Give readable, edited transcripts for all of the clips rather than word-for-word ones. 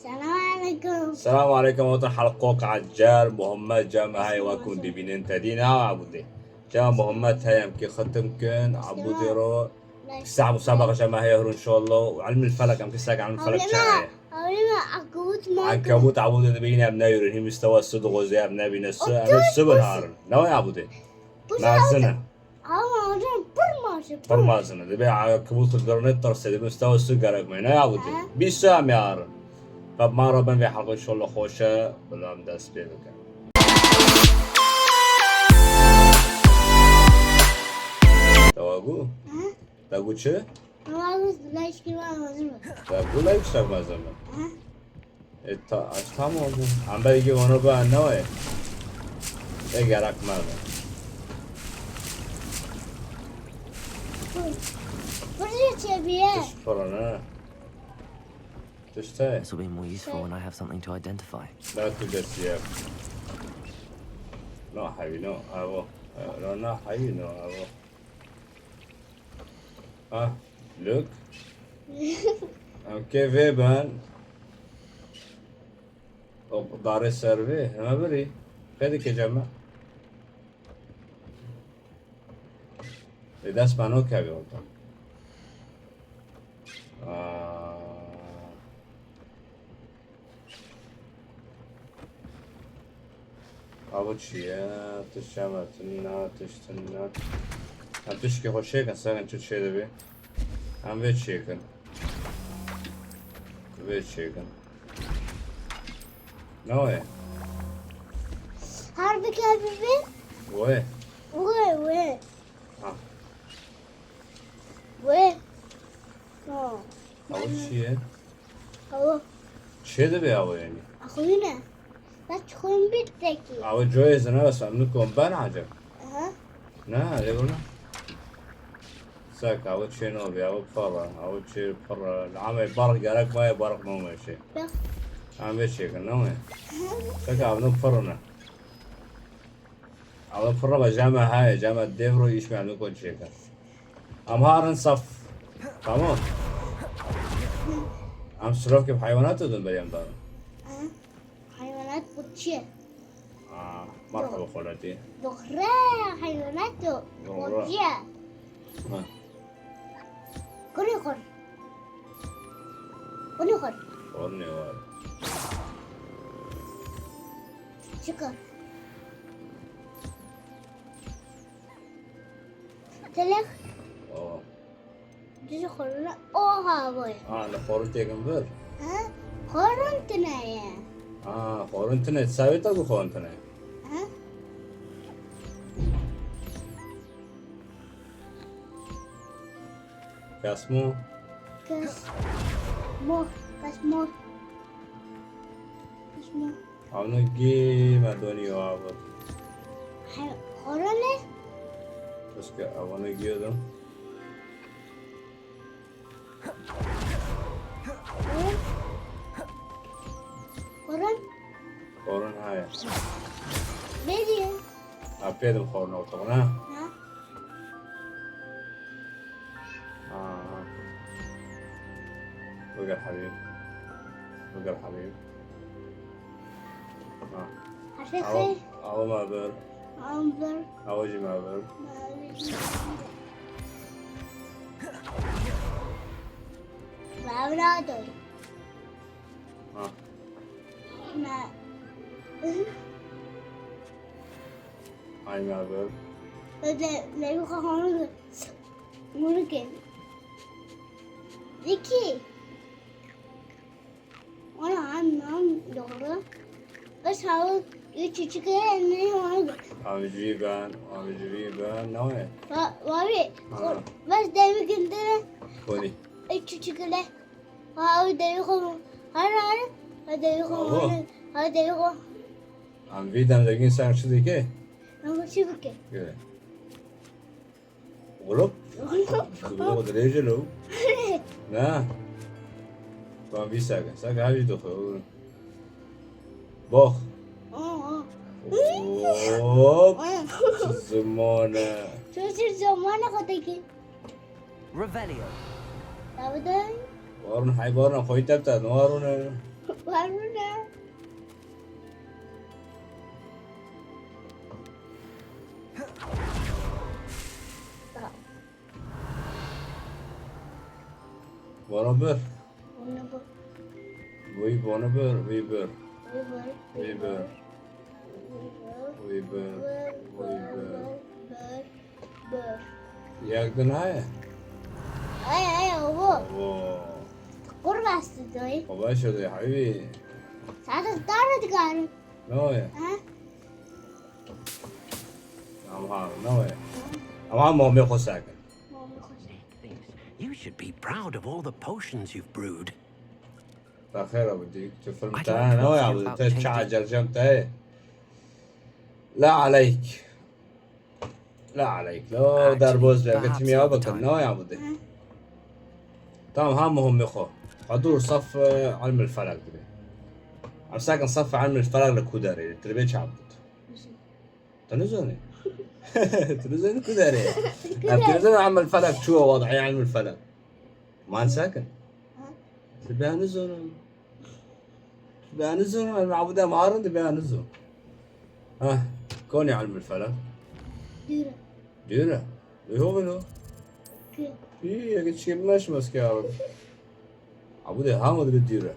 السلام عليكم وطن حلقوك عجال مهمات جامعة هاي وكون ببينين تدينا عبودي جامعة مهمات هاي يمكن ختمكن عبودي رو الساعة مسابقة جماهير إن شاء الله وعلم الفلك يمكن ساق علم الفلك شاعر عنكبوت عبودي دبينا أبناء يرهي مستوى الصدق وزي أبناء بين السبن هارن نوع عبودي معزنة برمازنة دبي عنكبوت القرنيت ترسل دبي مستوى الصدق عليك مين عبودي بيسام يا هارن طب ما ربنا في حلقة إن شاء الله خوشة ولا مدرس بيدك تواجو تواجو شو؟ تواجو لايش كمان مزمن تواجو لا يشتغل مزمن أشتام موجود عم بيجي وانا بقى نوعي إيه جرك ماذا؟ فرجت يا بيه تشفرنا تشتاي This will be more useful when I have something to identify. لا تدسيك لا حبيبي نو أبو لا حبيبي نو أبو look كيف يبان دار السيرفي ما بري خدك يا جماعة إذا اسمعنوك يا بيوتا أبو شيء تشمتنا تشتنا هم تشكي خوش شيء كان ساعن شو شيء ده هم ويت شيء كان ويت شيء كان نوعه حربك يا بيه وين وين وين أبو شيء أوه شيء ده بيعو يعني أخوينا لا تخون بيتك أبو جويز أنا بس أمنكم بان عجب نا ليقولنا ساك أبو شيء نوبي أبو فرة أبو شيء فرة العمل برق عليك ما يبرق مو ماشي عم بيشي كنا وين ساك أبو فرنا أبو فرة بجامعة هاي جامعة ديفرو يشمع نكون شيء كان أمهار صف تمام عم تشرفك بحيوانات ودن بريان دار حيوانات بطشة مرحبا خالتي بخرة حيوانات بطشة كوني خور كوني خور قولني واد شكر تلخ أوه جيش خورنا أوه هاوي أنا خورتي كم بر خورن تنايا خورنتنا تساوي تاكو خورنتنا كاسمو كاس مو عونو جي ما دوني وابد خورن بس كا عونو جي ده خورن هاي بيجي أبيدم خورن أوتونا وقال حبيب عشان أو ما بر أنظر أو جي ما بر ما بنادر ما هاي ما بر لا يبقى هون ممكن ذكي وانا عم دورة بس هاو يتشكل اني وانا عم جريبان نوعه وابي بس دايما كنت كوني يتشكل هاو دايما هذا يخو عم بيدم دقين سان شو ذيك أنا شوفك كده غلب غلب دريجلو نا طبعا في ساقة هاي دخل بخ اوب زمانه شو زمانه خدك Revelio. أبدا وارن حي بارن خوي تبتا نوارن بارونه Bonober. انا Oui, Bonober. Weber. بر Weber. Weber. Weber. بر ياكدن هاي. اي هو اوه. قرب استدوي مباشر يا حبيبي. ساعات الطارة تقارن نوية. ها نوية. أمام مهم يخو ساكن. You should be proud of all the potions you've brewed. خير أبو ديك شوف I don't المتاع نوية know أبو about ديك changing. تشعجر جمتة. لا عليك. لا عليك لو دار بوز لك perhaps تمي another أبك time. نوية أبو ديك. تمام هم مهم يخو. حضور صف علم الفلك دي. عم ساكن صف علم الفلك لكوداري تربيتش عبد. تنزوني. تنزوني كوداري. تنزوني علم الفلك شو وضعي علم الفلك. ما ساكن. تبيها نزون. تبيها نزون المعبودة مارن تبيها نزون. ها كوني علم الفلك. ديرة ديرة. اللي هو منو؟ كيف إيه قلت شيء مش مسك يا رب. عبودة هامد بالديرة.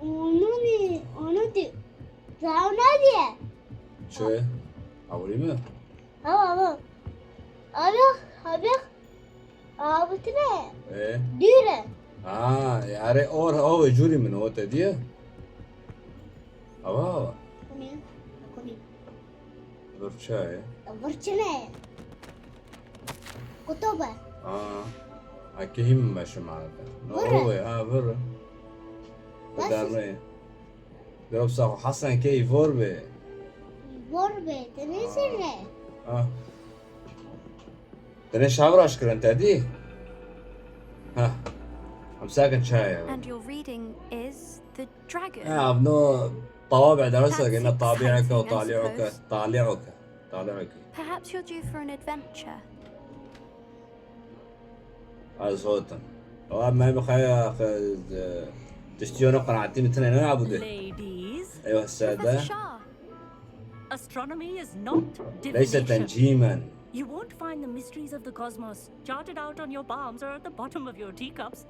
ونودي نادية شو؟ عبولي ما؟ هو أبيخ أبتنا إيه. ديرة يا ري أو جوري من هو تديه. أوا. كوني برشاي. برشنا كتبة أكيم مش معك. برا. هو برا. بس. بدارني. درب صاحو حسن كي فوربي. بوربة تنسينا تنش عبر أشكر أنت دي. ها. I'm ساكن شاي. And your reading is the dragon. ابنو طوابع درسك That's إن طابعك exciting, I وطالعك suppose. طالعك. Perhaps you're due for an adventure. هذا صوتا. ما بخير تشتيون قناعتي مثلنا أنا عبودي. Ladies, أيها Professor السادة. Shah, astronomy is not ليس divination. تنجيما. You won't find the mysteries of the cosmos charted out on your palms or at the bottom of your teacups.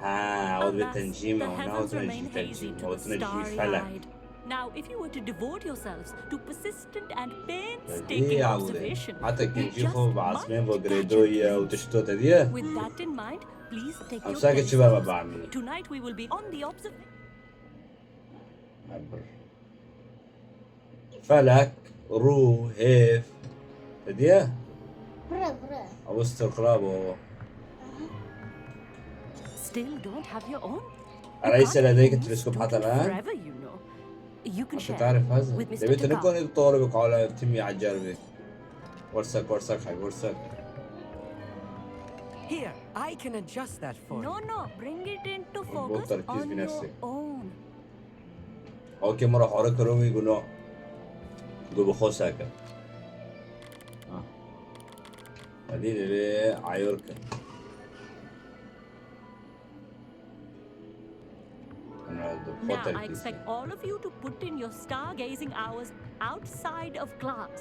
عود Alas, بالتنجيم the ونعود heavens remain تنجيم hazy تنجيم to the وتنجي فلك. starry-eyed. Now, if you were to devote yourselves to persistent and إيه painstaking يا عودي. observation, حتى you كنجي just خو might بعصمين catch a بقريدوية glimpse. وتشتو تديه. With that in mind, please take I'm your ساكت شباب telescopes. بعمل. Tonight we will be on the observation. فلك رو هيف تديه. برا أو استقرابه. Still don't have your own? أليس لديك Use التلسكوب حتى student الآن؟ forever, you know. You can أنت share تعرف هذا؟ with Mr. تبي Takao. تنكون يطوروا على تمي عجربي. ورسك حق ورسك. Here, I can adjust that for No, you. no, bring it into مضبوط focus تركيز on your بنفسك. own. أوكي مرة حرك رومي يقولوا بخو ساكت. هذه اللي عيورك. Now, I expect all of you to put in your stargazing hours outside of class.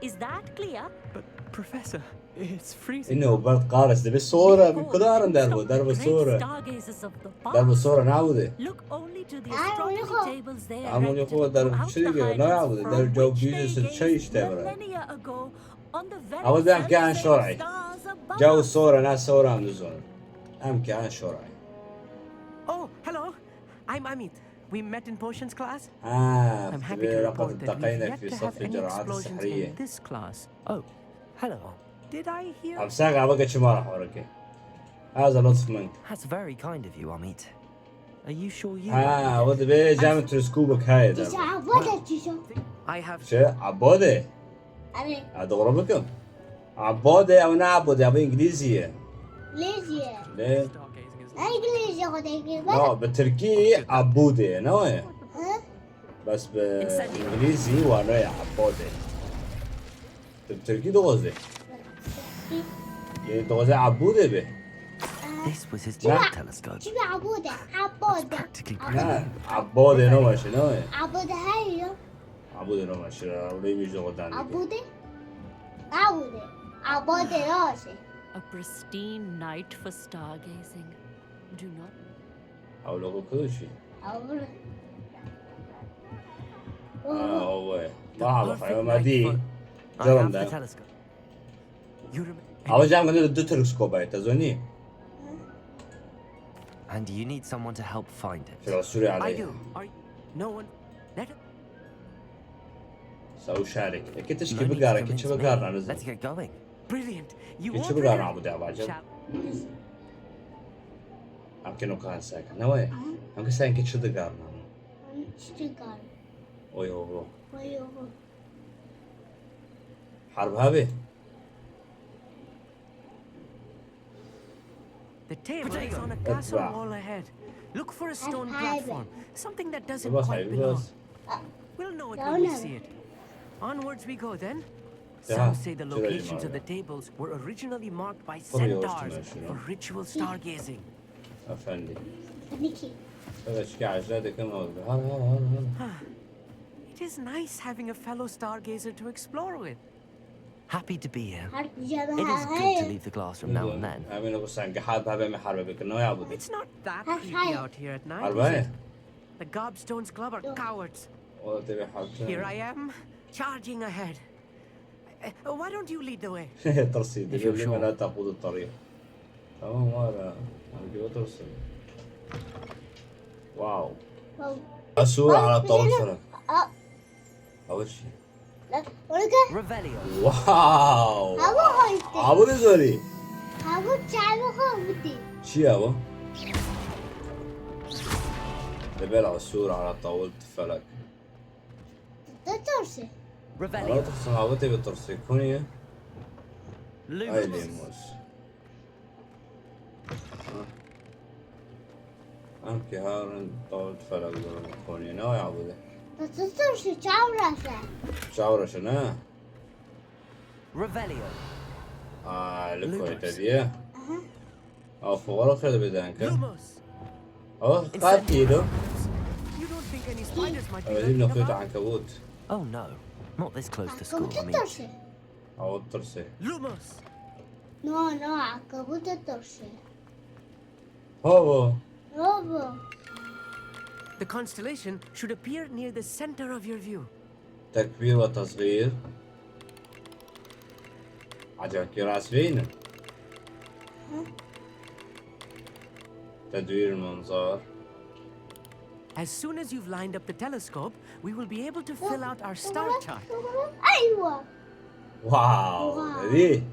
Is that clear? But, Professor, it's freezing. إنه برد قارس ده بالصورة بقدار Stop درب the great الصورة stargazers of the درب past. الصورة نعوده. Look only to the عمو astronomy يخو. tables there. عمو erected يخو درب throughout the شريكة highlands نعوده from درب جو which they بيجلس الشيء gazed يشتغل. millennia ago on the very عود بيعمل كان selfsame شرعي. stars above جو us. الصورة ناس صورة عم نزون. أم كان شرعي. Oh, hello. I'm Amit. We met in potions class. I'm happy تبي to لقد report that we've التقينا yet في to have صف any الجرعات explosions السحرية. in this class. Oh, hello. Did I hear? عم ساق عبقى شمارة حورك. هذا لطف منك. That's very kind of you, Amit. Are you sure you? ودي بيه جامع تلسكوبك هاي تيجي ده. عبودة تيجي I have. شو عبودة؟ أبي هذا غربكم. عبودة أو نعبودة أبو إنجليزية. ليزي ليه؟ Stargazing is. إنجليزي خدك لا بالتركي عبودة نوع. ها بس بالإنجليزي وانا عبودة. بالتركي دوغزة. يعني دوغزة عبودة به. This was his Nah. old telescope. شبه عبودة It's عبودة practically perfect. نه عباده نو ماشي نو عبودة هاي عبوده نو ماشي روی میجو قدام دیگه عبودة عبودة راسي A pristine night for stargazing. Do not. حولو كل شيء عبودة هو The ما عرف perfect ما night دي for- I جرم have the ده telescope. You remember? اول جام قلنا دو تلسكوب هاي تزوني And you need someone to help find it. في العسوري I عليه do. No one. Let it. سوي شارك اكيد No تشكي need to بقارة كيد convince شو me. بقارة Let's نزل get going. Brilliant. You كيد won't شو بقارة regret- عبودي عباجب Shall- يمكنه كان ساكن نوي يمكن ساكن كيد شو دقارة اشتغل وي هو ويوه حرب هابي The table is on a That's castle right. wall ahead. Look for a stone hiding. platform. Something that doesn't بس quite هاي belong. بس We'll know it Down when we there. see it. Onwards we go then. Yeah, Some say the should I locations of remember? the tables were originally marked by Probably yours to centaurs mention, for yeah. ritual stargazing. افندي نيكي هذا شكي عجلاتي كم هلا It is nice having a fellow stargazer to explore with. Happy to be here. حرب It is جابها good to هاي leave the class room now and then. امين بس عن حرب هابي ما حرب بك انه يعبد It's not that Hi. creepy out here at night, حرب is هاي it? The Gobstones Club are cowards. والله تبي حرب Here I am, charging ahead. Why don't you lead the way? ترصيد يقول لما لا تقود الطريق تمام ولا انا ترصيد واو الصورة على طاولة فرق اول شيء لا ولكن Revelio. واو هوا هايتي عبود زوري هوا تعالوا هايتي شي هوا تبلع الصورة على طاولة فلك تترسي لا Revelio. تخصم عبودي بترصيد كونية هاي Lumos. ليموس أمكي هارن طاولة فلك دور كونية ناوي عبودي تترسي تعالوا شعورة شنا Revelio. لكوي تديه أو فورا خير بدانك Lumos! أو قاد كيلو You don't think any spiders might be أبدين lurking نخيط about? عنكبوت Oh no, not this close to عقبو school. I mean, تترسي أو الترسي Lumos! نو عقبو تترسي هو روبو The constellation should appear near the center of your view. تكبير وتصغير عجبك راس فينا تدوير المنظار As soon as you've lined up the telescope, we will be able to fill out our star chart. أيوة واو واو. هذه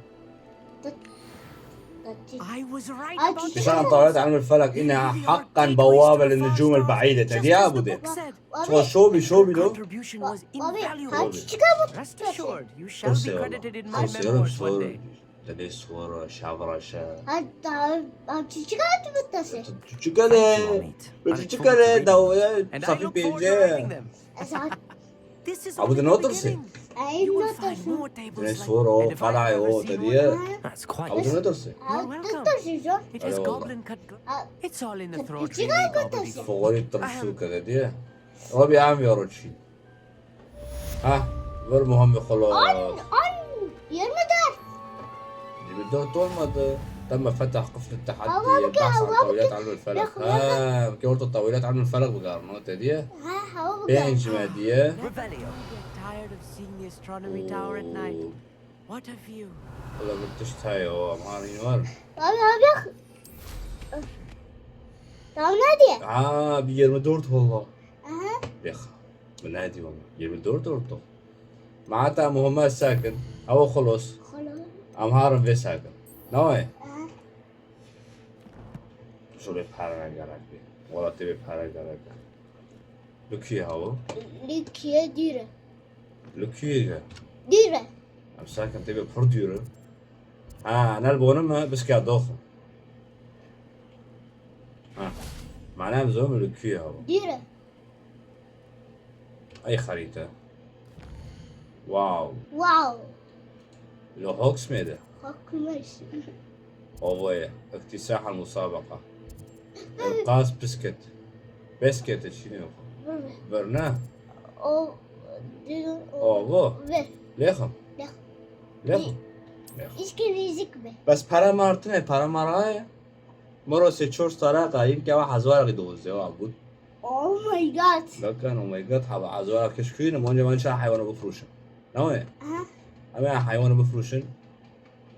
I was right I about just- بشان طاولات علم الفلك إنها حقا بوابة للنجوم البعيدة تدي أبودي صور شوبي Your لو contribution was بابي invaluable. هاي تشكبو Rest assured, you shall be ترسي credited in my والله صور memoirs one day. تدي صور شابرشة هاي تشكبو تترسي تشكله Amit. I look تشكله forward to reading دو And I صافي look forward to writing بيجي them. This is أبو only the دنوترسي. beginning. You أيوة will find more تترسي tables تدي like صور and if I قلعة ever هو see تدي one, That's quite أبو awesome. دنوترسي تترسي جو it has Hello, Allah. goblin cut. Uh, It's all in the throat. Did you really, guys put this? gobbledygook. فوقي ترسو كذا دي ربي عام يا رجي ها غير مهم خلاص يرمدر بدون طول ما تم فتح قفل التحدي أبغى البحث عن أبغى طاولات علم الفلك ياخذ كي قلت الطاولات علم الفلك بقارنوت دي ها هو بين جمادية Revelio. Get tired of seeing the astronomy tower at night. What a view. والله قلتش هاي هو مارين ور هذا تعال نادي بيجر دورت والله اها بيخ بنادي والله بيجر دورته معناتها مهمة ساكن أو خلص خلاص أم هارم في ساكن نوعي اها شو بيبحرنا قرق والله تبي بحرنا قرق لكي هوا ليك ديره لكي ديره أم ساكن تبي برديره أنا البونم بس كا دوخم معناها بزوم لكي هوا ديره أي خريطة واو واو لو هوكس ميدا حق ماشي أوه اكتساح المسابقة القاس بسكت بسكت شنو برنا O diyor. أوه Ve. ليخم Lech. ليخم İşkilizik be. بس para martine para maraya مرة سيتشور طريقة يمكن واحد زوار يدوز يا عبود Oh my god. لكن او ماي جاد حب عزوار كشكين ما ما نشا حيوان بفروشن نوع Ha? أما حيوان بفروشن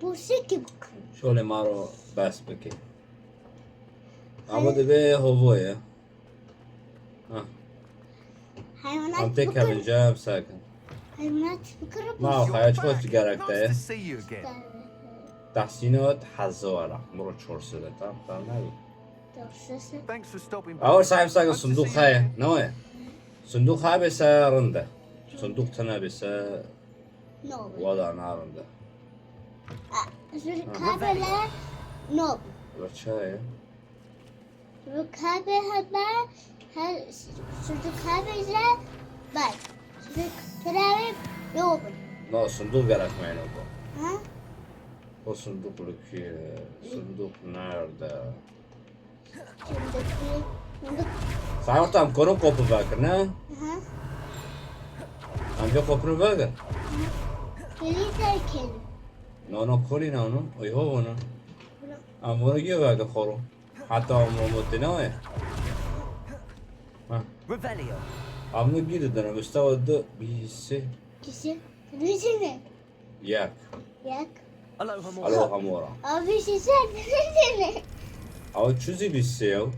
Bu sikibuk. شغل مارو بس بكي عبود به هو يا Hayvanat عم تكها fıkır. بالجام ساكن Hayvanat fıkırı ما هو خايش وش جارك Nice ده to see you again. تحسينات حزوارة مرة شور سيدة تام نبي Dorsası. Thanks for stopping by. أول صاحب ساكن Nice to صندوق see you هاي again. نوع صندوق هاي بس رندة صندوق تنا بس No. وضع نار رندة Kahveler. No. برشاية Bu kahveler. Her çocuk kahveler. Bak. Çocuk kahve yok. لا صندوق جارك معنا بقى Ha? هو صندوق لك صندوق نار ده Şimdi صحيح طعم كونو كوبو فاكر نا ha? عم جو كوبو فاكر Gelirler kelim. نو كوري نانو أي هو هنا عم ورقي فاكر خورو حتى عم متنوع Revelio. عم نجيد ده أنا مستوى ده بيسي Kişi. Bizi mi? ياك Yak. Aloha more. ألو همورا Abi sen bizi mi? أو تشوزي بيسيو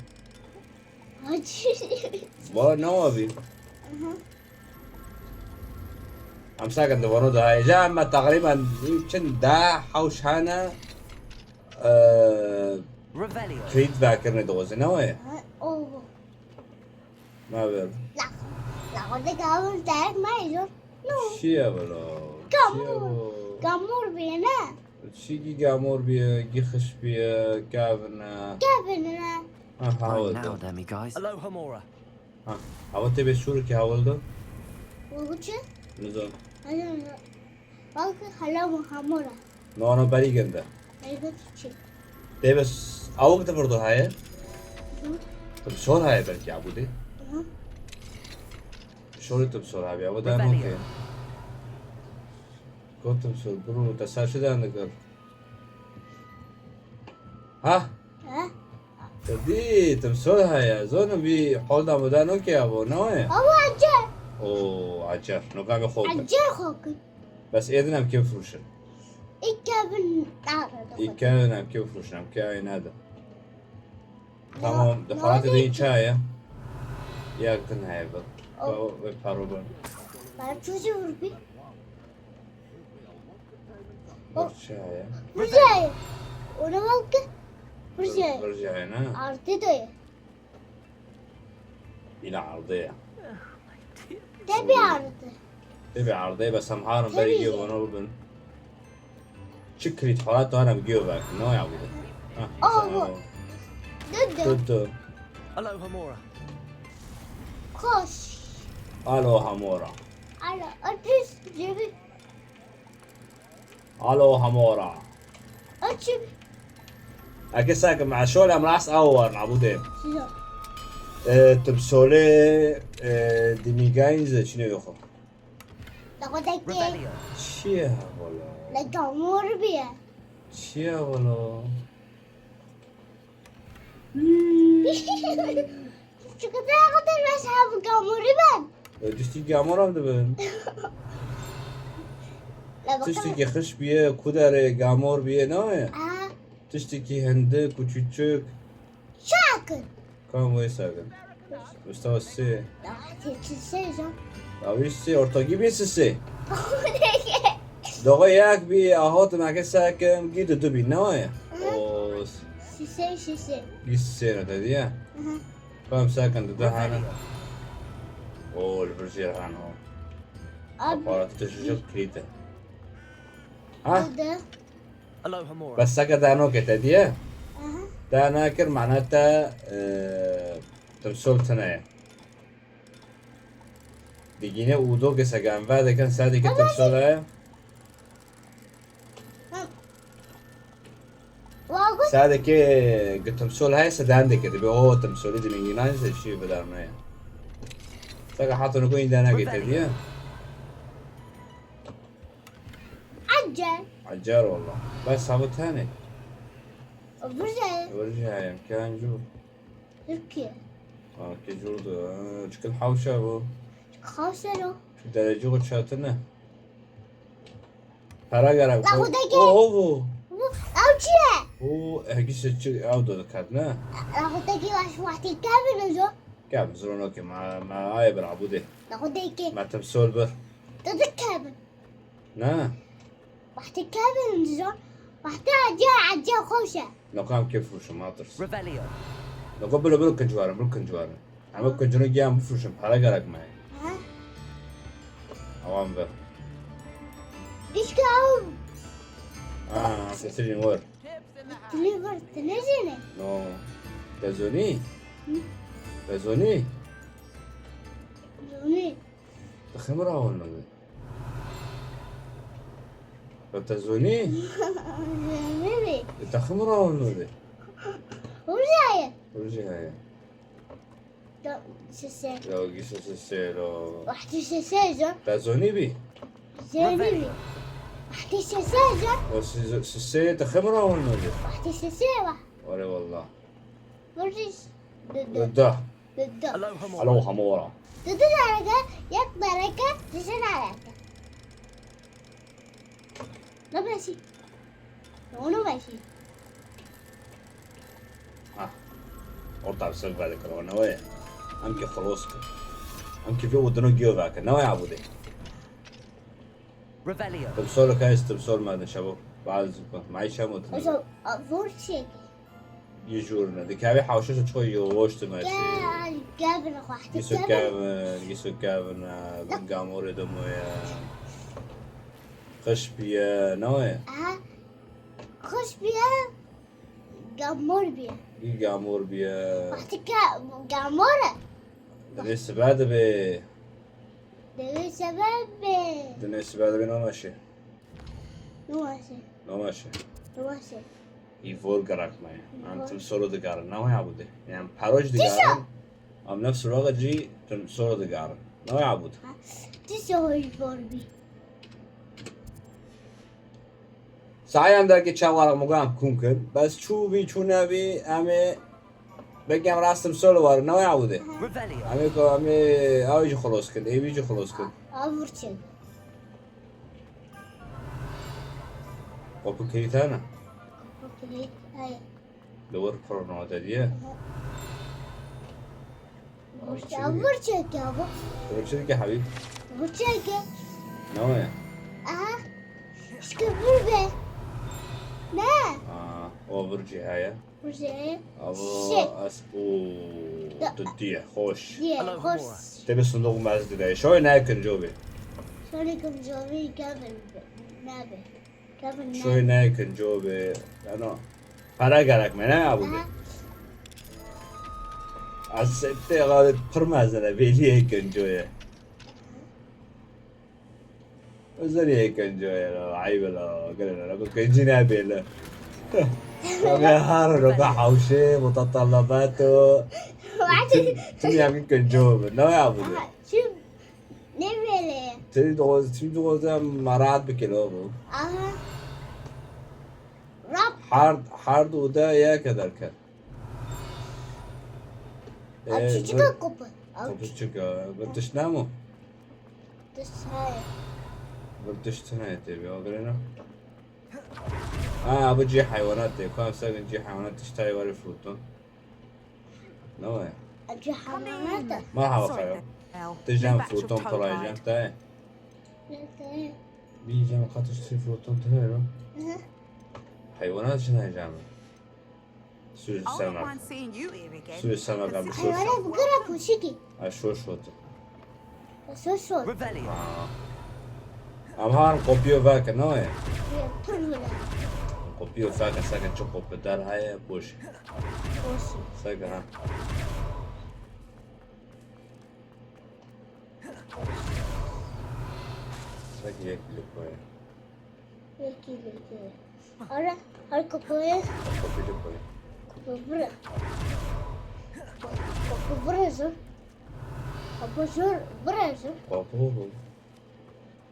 Acı. با نوابي عم ساكن ده ده هاي جامعة تقريبا يمكن دا حوش هنا Revelio. كريد فاكرني دوزي نوعي Oh. ما بعرف La orada kavur dayak mayıyor. No. شيا ولا Gamur. Gamur bana. شي جامور بيا جيخش بيا كافنا Gel benimle. ها Right now, حاولت then, me guys. Aloha mora. ها حاولت بس شو لك حاولت Ulucu. نزل Hadi. Bak hala muhamura. نو أنا بري جندا Ayıp çiçek. ده بس أول كده برضه هاي طب شلون هاي بركي عبودي شلون تبصر هاي عبودي أنا ممكن كنت تبصر برو تسال شو ده عندك ها Ha? دي تبصر هاي زون بي حول ده مدان أوكي أبو نوعي Ama acı. أوه عجر نقام يخوك Acı kokun. بس إذن أم كيف فروشن İlk kabin dağıldı. يكان أم كيف فروشن أم كاين هذا تمام دخلت دي شاية يا كن هاي بس بحروبن Ben çocuğum bir. شاية Buraya. Ona bak. Buraya. برجع هنا Artı doyu. إلى عرضية Tabi artı. تبي عرضية بس هم حارم تبي. بري جيبون روبن شكري تحولات أنا بجيبك نو يا عبودي أوه. Düdü. تدو Aloha mora. Koş. ألو همورا Ala ateş cebi. ألو همورا Açıp. أكيد ساكن مع شولة مراس أول عبودي Size. تبسولي ديميجاينز شنو يخو Dağdaki. Revelio. شيا ولا La gamur bir. شيا ولا Şu kadar mesela bu gamuru ben. دشتي جامورا دبن La bakalım. تشتكي خش بيه كودر جامور بيه نوع Aa, تشتكي هندك وتشوتشك şakın. كم وين ساكن مستوى السي Daha teçhizseyeceğim. أبي السي أرتقي بين السي دغياك بي أهوت معك ساكن جيد دبي نوع أو Şişe. السيرة تديا كم ساكن تدهنا أو البرجير عنه Abi قارت تشجع كريته ها burada. Aloha mora. بس ساكن دانو كتديا Aha. ده ناكر معناتها تمسول تنايا ديجينا ودو كساكن بعد كان سادي كتمسولها Vago سادة تمثول هاي سدان كده بهو تمثولي دي من يونان زي شيء بدل ما هي ساقا حاطوا نقول عندنا قلت دي عجل عجار والله بس صابت ثاني برجع ورجع يعني كان جور تركيا كي جور شكل حوشة بو خاصة شو درجة قد شاتنا هراجع لا، خد أجي. اوه أوجه اوه هجيس تشي عودة كاتنا ناخد دقي واحد كامل نزو كاب زرونوكي مع آية بالعبودة ناخد دقي مع تمثول بر ضد كامل نا واحد كامل نزو واحد عجل خوشة لو كان كيف وش ما ترس Revelio. لو قبل بلوك جوارا بلوك جوارا عمل كنجرو جام بفروشم حلقة رق معي ها عوام بر إيش كاو سيسرين ور تليفر تنزلي نو تزوني تزوني زوني تخمرها ولا ذي تزوني زوني تخمرها ولا ذي ورجع ورجع هاي سيسي لو جيسو سيسيرو واحد سيسي تزوني بي زوني واحد سيسي بس سيسي تخمرها ولا ذي واحد سيسي وري والله ورجع ضد ضده ضد Aloha more. الو حمورة ضد درجة درجة تسعة على لا ماشي لونه ماشي orta بسبب بعد كورونا وين أمك خلاصك أمك في ودنو جيو ذاك نوع عبودي Revelio. تبصور كايس تبصور ما شباب بعد معي شامو بس أفورشي يجورنا ذيك هذه حوشة شوي يوش تماشي قابل واحد يسو كابن قامور دمويا خشبيا نوع خش بيها قامور بيها قامور بيا واحد قامورة لسه بعد ب ده سبب لسه بعد بينو ماشي نواسي ماشي نواسي يفور قرأت معي عم تمسورو دقارن نوع عبودي يعني بحروج دقارن عم نفس الوقت جي تمسورو دقارن نوع عبود تسوي بوربي سعی هم در که چهار مقام کنکن بس چو نبی همه بگم راستم سال وار نوع عبوده Revelio. همه که همه آویج خلاص کن ایویج خلاص کن أفورشي قبل كريتانا أوكي هاي دور كورونا تديه أفورشي كابو ترى كده حبيب أفورشي نوع شكبر به لا برجي هاي أفورشي ابو شيت. اسبو تديه خوش دي Hello, خوش Hamura. تبي صندوق معز ده شوي ناكن جوبي شلونكم جوبي قبل نابي قبل شوي ناكن جوبي انا فرق لك من عبوده عسيتي غادي تقرمز انا بيلي هيك نجوية وزني هيك نجوية لو عيب لو قلنا لو كنت جينا بيلا وقهر وقحوشي متطلباته تمي عم يمكن جوب نو يا ابو شوف نبي تريد غوزة مرات بكيلو أها رب حارد ودا يا كذلك أبشيكا كوبا Kapışçıka, gırtış ne mu? تسهاي gırtış tane تبي وقرنا بتجي حيوانات كم ساكن تجي حيوانات تشتري وري فروتون نوع أجي حمامات مرحبا خير تجي فروتون طلع جام تاي بيجي جام خاطر تشتري فروتون تاي حيوانات شنو جام سوي السمك سوي السمك قبل شو حيوانات بقرة وشيكي شو شو Revelio. am har kopio vaka noe كلنا kopio vaka saka chopo pedal haya push وشي saka ha saka yak lipoya يكي بيكي Ahora, al copoes, Kapıyı koy. copura. Copura, sir. Copura, sir. Kapı oğlum.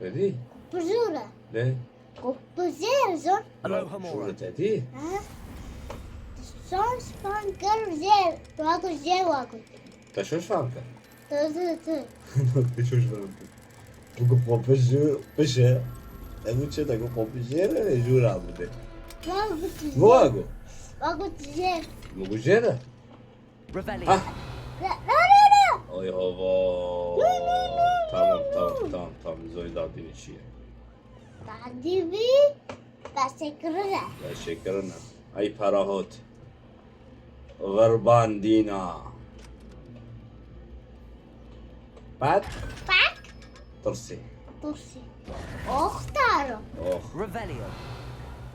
Dedi. Copura. Ne? Copura, sir. Aloha Mora. Şurada dedi. Ha? Son spankar zer. Waku zer waku. Taşış farkı. Tı. Taşış farkı. Bu kapışı pişe. Ebu çe da kapışı ne jura bu de. Bu ago. Waku zer. Bu jera. Revelio. Ah. No. Ay hava. Tamam. Zoydadın içi. Tadi bi. Basekra. Ya şekerin. Ay parahot. Gırban dina. Bat. Bak. Tırsi. Tursi. Ohtaro. Oh. Revelio.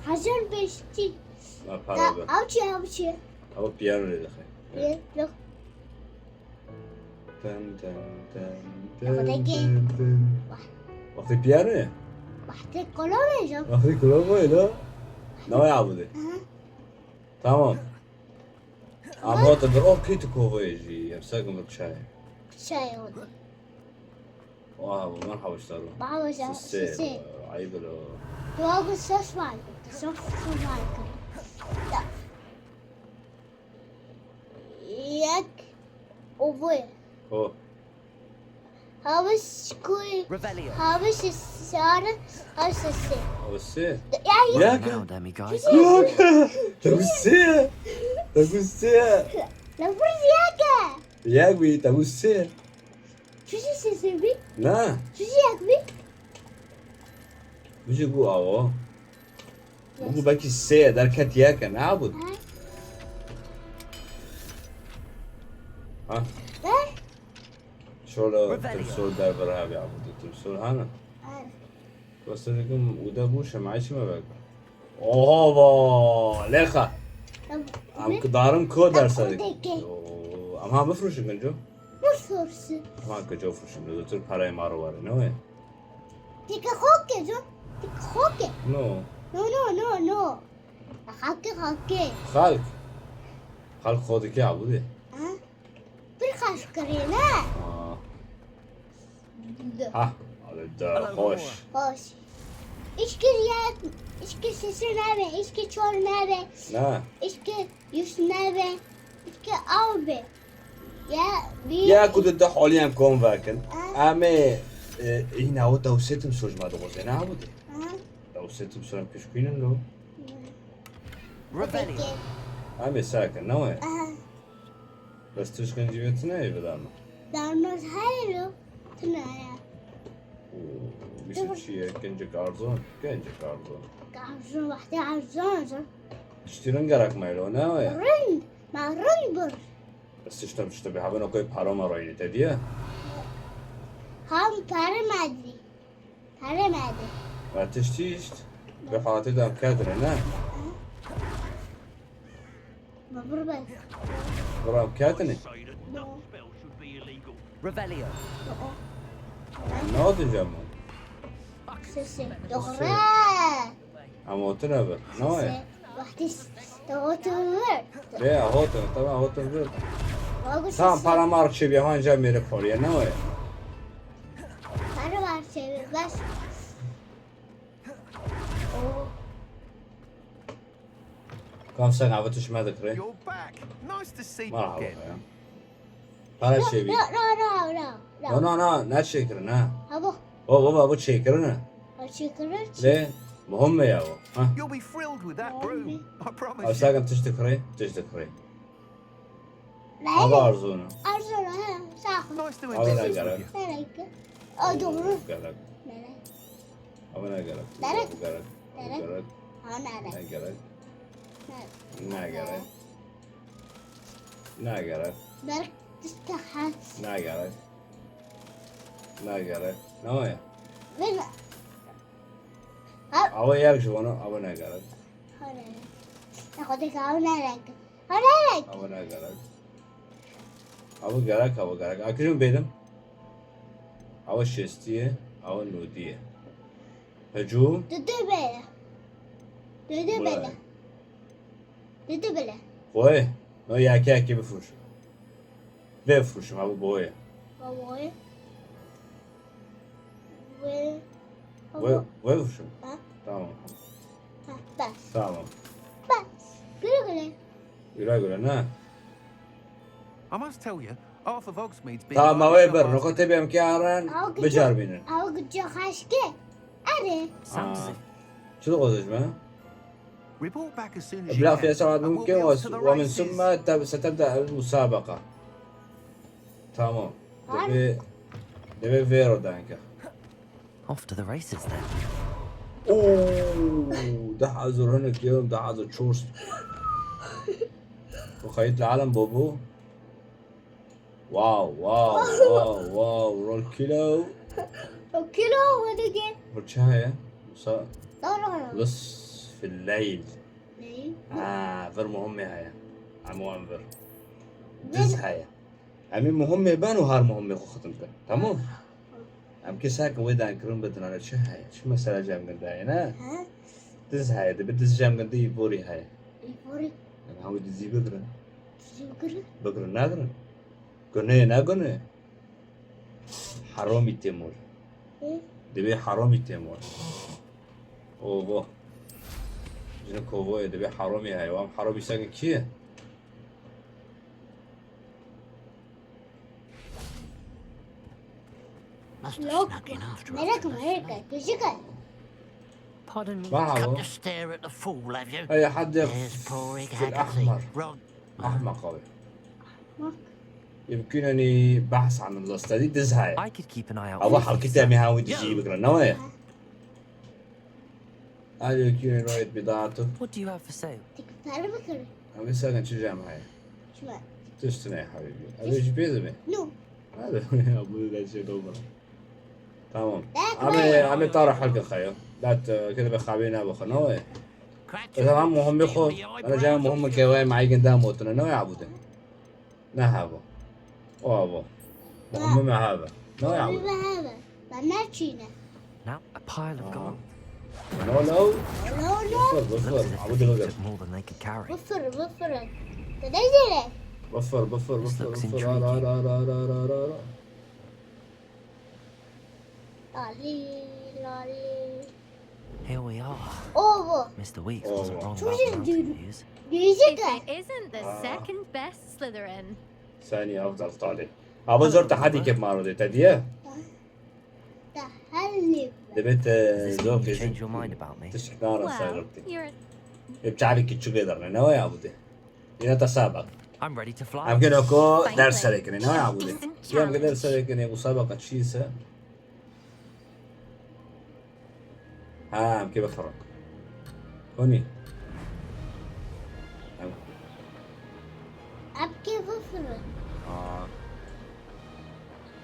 Hazır beşti. Ma Da parabe. avçı. Ama piyano ne dakika. Look. وقتی پیانوه؟ وقتی کلامشو. وقتی کلامه نه؟ نه عبوده تمام اما تا در آب کی تو کوه جی امساقم بکشای شای بود. واه من حوش دارو بابا سسه سه. عیب لو تو آگو سس مال کن. سس مال کن. یک اوه. او هاوش کوی. Revelio. هاوش ساره. هاوش سه. او سه یا یک Now, dummy guys. یک تبو سه لفظ یکه. یک بی تبو سه چیزی سه بی. نه چیزی یک بی. میشه گو آوا بگو بکی سه در کت یکه نه بود ها نه. شولا Revelio. تمسول در برای بی عبود تمسول هانا بس دیگم اوده بوشه معیشی ما بگو اوها با لخه ام کدارم کو در صدق ام ها بفروشیم کنجو بسورسی. ام ها کجا فروشیم دوتر پرای ما رو واره نوه دیگه خوکه جو. دیگه خوکه. نو No. خاکه. خلق خودی که عبوده Bir kaş kırıyor ne? ها حالا در خوش Hoş. İçki yer, içki sesi nerede? İçki çor nerede? نه İçki yüz nerede? İçki abi. Ya bir... یا کدو ده حالی هم کن وکن امه این او دوستم سوج ما دوزه نه بوده Ha? دوستم سرم کش کنن لو Revelio. Peki. امه ساکن نه Aha. بس توش کنجی بیت نه بدم Darnoz hayır. Tınaya. میشه چیه کنجه کارزون Garzon vakti garzon. اشتیرون گرک میلو نه Rın. Ma rın bur. بس تشتم به هوا نکوی پرام رایی تدیه Ham paramadri. Paramadri. و تشتیشت به حالتی دام کدره نه Ma bur ben. برام کدنه Revelio. نه دنجامو Sesi. Doğru. اما اوتو نبر نه Vakti doğru. نه اوتو تمام اوتو برد Vagu Tamam sesi. param var şey bir hanca mere koruya ne var? Para var çevir. Bas. Oo. Kam sen avatuş madık re. You're back. Nice to see you Merhaba again. ya. Para şey bir. No ne şekerin ha? Ha bu. O baba bu şekerin ha. Açıkırır. Le muhamme ya o. Ha. You'll be thrilled with that broom. I promise Abi you. sakın tıştık re. Ne? Hava arzunu. Arzulu ha. Sağ ol. Nice to Abi ne introduce gerek? you. Nereye? O doğru. Gerek. Nereye? Abi ne gerek? Gerek. Bu gerek. Gerek. Bu gerek. Ha nereye? Ne gerek? Nereye? Ne gerek? Ne gerek? Nereye? İstihar. Ne gerek? Ne gerek? Ne var ya? Ben. Hava yak şu onu. Abi ne gerek? Ha nereye? Ne kadar kahve nereye? Ha nereye? Abi ne gerek? Abi gerek. Akıcım benim. Abi şestiye. Abi nudiye. Hücum. Düdü be. Dede bele. Dede bele. بوي نو يا كاكي بفروش بفروش ما بوي Baboy. وي بفروش Ha? تمام Ha, bas. تمام Bas. Güle güle. يلا يقول انا I must tell you, half of Hogsmeade's been. تمام ما lining up ويبر asking- نقطة بيم كارن Al gücü. بجاربين Al gücü haşke. Hadi. Sounds as if شو تقول ما Report back as soon as you بلا can. في أسرع and we'll ممكن be off to the ومن races. ثم ستبدأ المسابقة تمام دبي فيرو دانكا off to the races then. اوه ده حظر هنا اليوم ده حظر تشورس وخيط العالم بوبو واو واو واو واو رول كيلو O kilo hadi gel. برشاية Doğru. لص في الليل Ne? فر مهمة هاي عموان فر دز هاي عمي مهمة بان وهار مهمة خو ختمت تمام عم كيساك ويدا كرم بدنا على شو هاي شو مسألة جام قنداي أنا Ha? دز هاي ده بدز جام قندي بوري هاي İfori. أنا هاوي دزي بقرن Çizgi. بقرن ناقرن قرنية ناقرن حرامي تيمور دبي حرامي تيمور اوه جنا كوبوي دبي حرامي هاي وام حرامي ساكن كيه Must have Yok. snuck in after Merak us. merak. Küçük. Pardon me. ما Come هو to stare at the fool, have you? أي حد There's poor Egg في Haggerty. الأحمر Rod. أحمق قوي Bak. يمكنني بحث عن القصة دي تزهق I could keep an eye out. أو for حلقتي things. أمي هاوي تجي بكرة نوية هذا يمكن رؤية بضاعته What do you have for sale? Tikler bakalım. أمي ساكن شو جامعة Şuna. تشتني يا حبيبي هذا يجي بيزمي No. هذا أبوي لا شيء دوبر تمام لا عمي طارح حلقة خيو لا كذا بخابينا بخ نوية Cratchit. إذا هم مهم يخو أنا جاي مهم كواي معي قدام وطنا نوية عبودة نهابو وابو مهم مع هذا نوية Bir عبودة beraber. Ben ne çiğne? Now, a pile of gold. نو لو No no. وفر Looks as وفر if عبودة the بقر thieves took more than they could carry. Bıfır bıfır. Dede gele. وفر وفر This وفر looks وفر intriguing. Lali lali. Here we are. O bu. Mr. Weeks Oh, wasn't wrong Çok about the üzüldüm. mountain views. Yüzük If var. it isn't the second best Slytherin. ثاني أفضل طالب أبو زرت حدي كيف ما رضيت تديه Da halli. دبيت Does this mean زوج you change your mind about me? تشكنار Well, سايرتي you're بتعرف كي تشوغيدر نوى يا عبودي نتسابق I'm ready to fly. يمكن أكو Fine درس play. لكني نوى يا عبودي Decent يمكن challenge. درس لكني مسابقة شيسة كيف أخرج هوني Abke bıfır.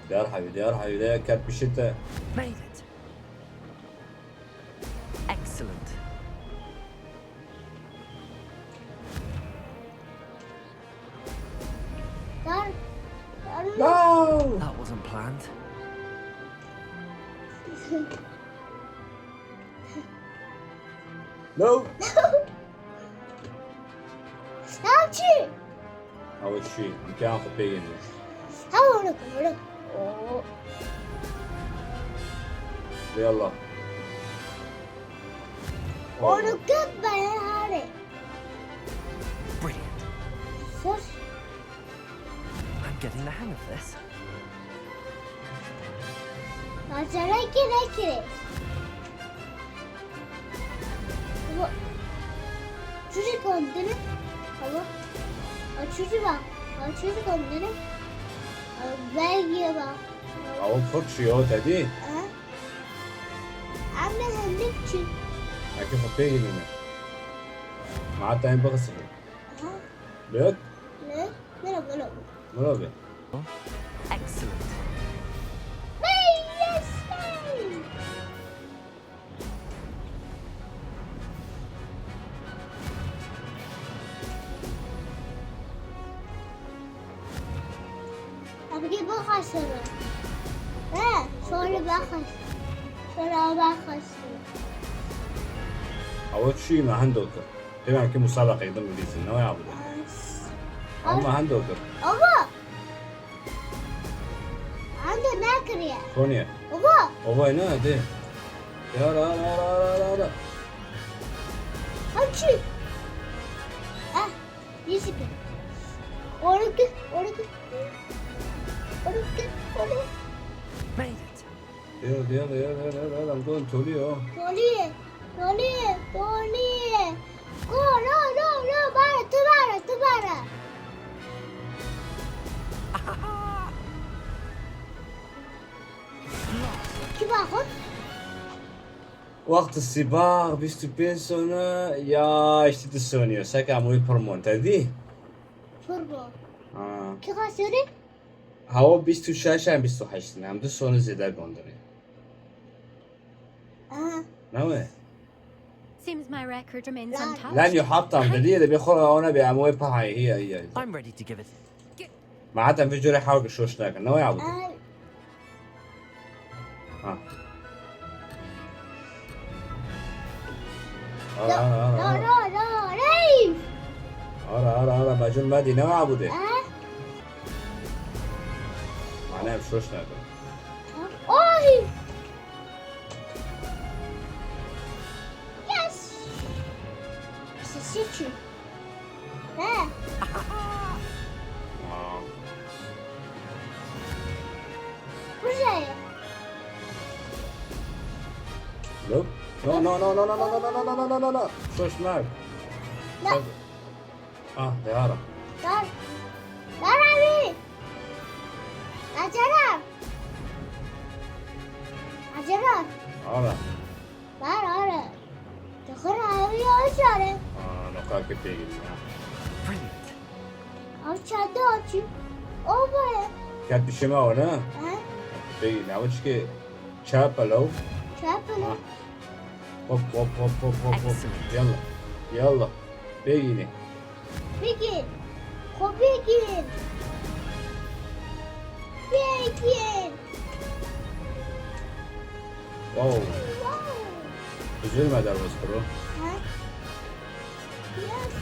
ديار حبيبي ديار حبيبي كانت بالشتاء Made it. Excellent. Dar. No That wasn't planned. No Salçı. أول شيء يمكن أخذ بيجي Ha onu koyalım. Oo. يلا Onu kıp ben hadi. Brilliant. Sus. I'm getting the hang of this. Masara kire. Bu. Çocuk ondunu. Hava. Çocuk bak. Çocuk ondunu. Belge bak. أو فرشي أو تدي Ha? Anne hendik çi. كيف بيجي منه معناتها هم بغسل Ha? ليك Ne? Merhaba merhaba. مرابي Excellent. Yes. Abi bak sonra. He, sonra bak. Sonra bak. أول شيء ما هندوكر تبع كم مسابقة يضم ليزن نوع عبده أما هندوكر أبا عنده ناكر يا كونيا أبا أوه هنا ده يا لا هاتشي يسكت ورك Made it. يلا I'm going to Leo Tony go no تبارة كيف أخذ وقت السباق بيستو بيرسونا يا اشتد السونيو ساكا موي برمون تدي فربو آه كيف أسوري هوا بيستو شاشة بيستو حشتنا هم دو سونو زيدا قندري نوه Seems my record remains Lan- untouched. لن يحطم دليل اللي بيخلوا هنا بيعموي بهاي هي I'm ready to give it. معناتها في جوري حاول شوش ناكل نوه يعبد لا ريف أرى باجون مادي نوع عبودي معناها بشوش ناكل أوه يس سيتشو ها وش لو لا شوش ناك لا ديارة دار أبي أجرب أرى دار تخرج أبي أجرب نقاك تيجي Brilliant. أشهد أوبا كانت بشما ولا ها تيجي نعملش كي شابة لو شابنا هوب يلا بيجيني بيجين واو واو بزول ما دار بسكرو ها يس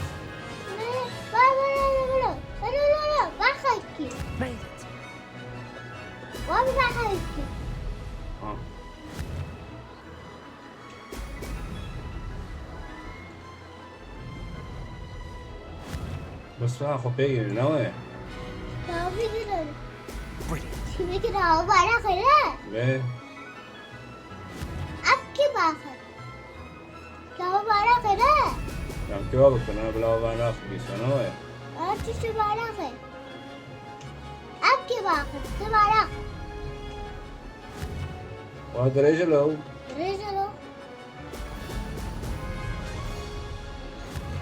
لا بخيكي Made it. وبخيكي بس خو بيجيني نوه Brilliant. شو كده هو بقى خير ليه أبكي باخر كهو بقى خير يعني كيف بكنا بلا بانا خبيس نوه أنت شو بقى خير أبكي باخر تبارك وهذا رجلو رجله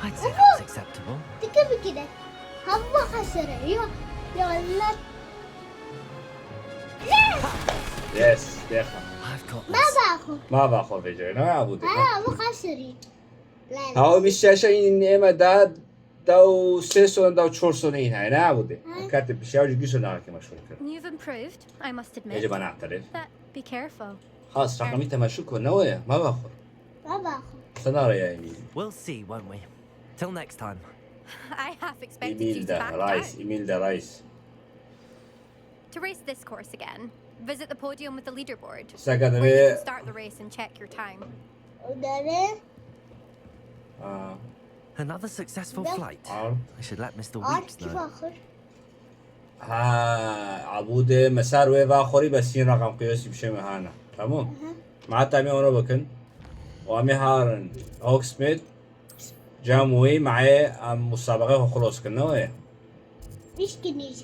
I'd say that was acceptable. تكبي كده هو خسر يلا يس ديخا I've got ما this. باخذ ما باخذ بيجي نوه عبودي مو خسري لا هاو بالشاشة إني إما داو سيسون داو تشورسون هاي نعبودي كاتب بشاوج جيسون ناركي مشهور كده You've improved, I must admit. يجب أن أعترف But be careful. خلاص رقمي تمشوكو نوية ما باخذ ما باخذ سنارة يا إيميل We'll see, won't we? Till next time. I half expected إيميل you to ده back رايس down. إيميل ده رايس To race this course again, visit the podium with the leaderboard, ساكت where you بيه can start the race and check your time. وداري Another successful Yeah. flight. عارف I should let Mr. عارف Weeps كيف know. آخر عبودي مسار ويفا خوري بس ين رقم قياسي بشي هانا تمام مع تامي أنا بكن وامي هارن هوك سميث جاموي معي مسابقة خلاص كنا ويا ليش كنيش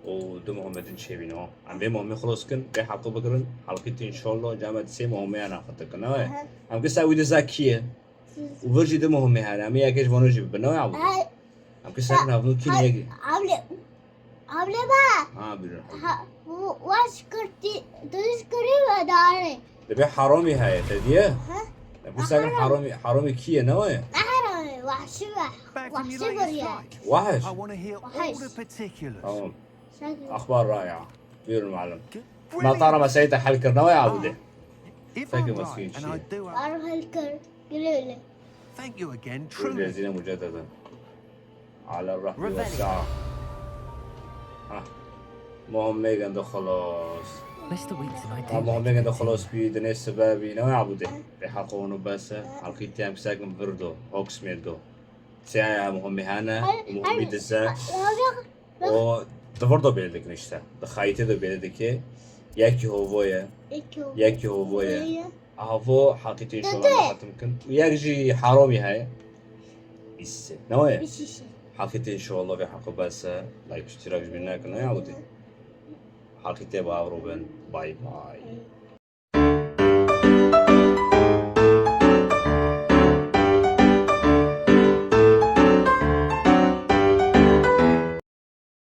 ودو محمد شيبينو عم بي مهمي خلاص كن بي حقو بكرن حلقتي إن شاء الله جامعة سي مهمي أنا أخذت كنا ويا عم كساوي دزاكية وفرجي دو مهمي هانا أمي أكيد فانو جيب بنا ويا عبودي عم كساكن هفنو كين يجي عملي بقى بيرن واشكرتي تذكري وداري دبي حرامي هاي تديه ها عم كساكن حرامي كيه نويا أحرامي وحش Back from وحش your latest بريا flight. وحش I want to hear all Nice. the particulars. تمام شكرا أخبار رائعة بير المعلم Good. ما طار مسيته حل كرنا ويا عبودي If Thank I'm you, right, Maskin and I Shia. do أروح الكر قليلة thank you again, truly. والجزيرة مجددا على الرحب ريفيلي. والسعة. مهم ميغان ده خلاص. Mr. Weeks and I do. مهم ميغان ده خلاص بيد ناس سبابي نوع عبوده بحقونه بس حلقي تيام ساقم بردو هوكس ميدو ساعة مهم هانا ومهم بيدزا و دفردو بيلدك نشتا دخايتي دو بيلدك ياكي هوفويا ياكي هوفويا هافو حقيقي شو الله ممكن وياكجي حرامي هاي بس نوعي بشيشة حقيقي ان شاء الله في حق بس لايك اشتراك بيننا كنا يعودي حقيقي بقى روبن باي باي